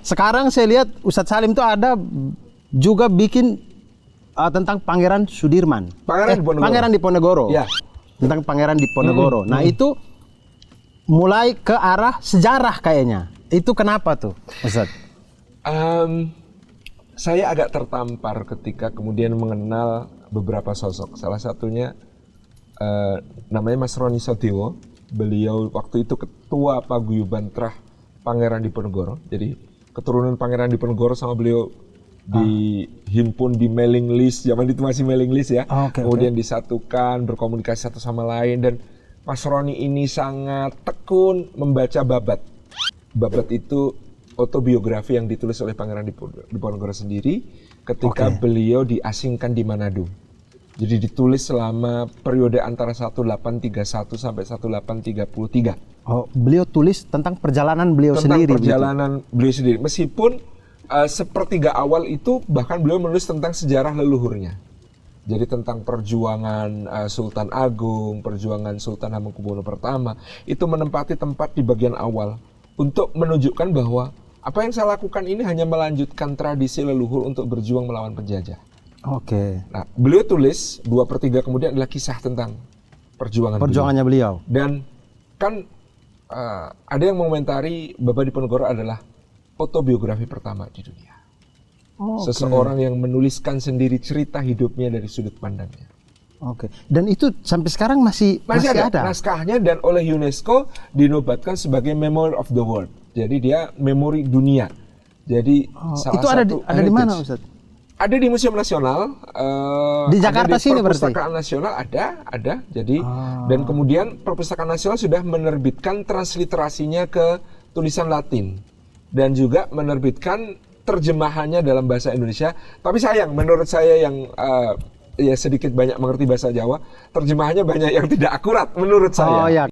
sekarang saya lihat Ustadz Salim tuh ada juga bikin tentang Pangeran Sudirman. Pangeran Diponegoro. Ya. Tentang Pangeran Diponegoro. Nah itu mulai ke arah sejarah kayaknya. Itu kenapa tuh, Ustadz? Saya agak tertampar ketika kemudian mengenal beberapa sosok. Salah satunya namanya Mas Roni Sotiwo. Beliau waktu itu ketua paguyuban Trah Pangeran Diponegoro. Jadi keturunan Pangeran Diponegoro sama beliau dihimpun di mailing list. Zaman itu masih mailing list ya. Kemudian disatukan, berkomunikasi satu sama lain. Dan Mas Roni ini sangat tekun membaca babat. Babat itu autobiografi yang ditulis oleh Pangeran Diponegoro sendiri ketika beliau diasingkan di Manado. Jadi ditulis selama periode antara 1831 sampai 1833. Oh, beliau tulis tentang perjalanan beliau sendiri. Tentang perjalanan beliau sendiri. Meskipun sepertiga awal itu bahkan beliau menulis tentang sejarah leluhurnya. Jadi tentang perjuangan Sultan Agung, perjuangan Sultan Hamengkubuwono pertama, itu menempati tempat di bagian awal untuk menunjukkan bahwa apa yang saya lakukan ini hanya melanjutkan tradisi leluhur untuk berjuang melawan penjajah. Nah, beliau tulis 2/3 kemudian adalah kisah tentang perjuangannya beliau. Dan kan ada yang mengomentari Babat Diponegoro adalah autobiografi pertama di dunia. Seseorang yang menuliskan sendiri cerita hidupnya dari sudut pandangnya. Dan itu sampai sekarang masih ada naskahnya, dan oleh UNESCO dinobatkan sebagai Memory of the World. Jadi dia memori dunia. Jadi itu ada di mana, Ustadz? Ada di Museum Nasional. Di Jakarta sini berarti? Perpustakaan Nasional ada. Jadi dan kemudian Perpustakaan Nasional sudah menerbitkan transliterasinya ke tulisan Latin dan juga menerbitkan terjemahannya dalam bahasa Indonesia. Tapi sayang, menurut saya yang ya sedikit banyak mengerti bahasa Jawa, terjemahannya banyak yang tidak akurat menurut saya.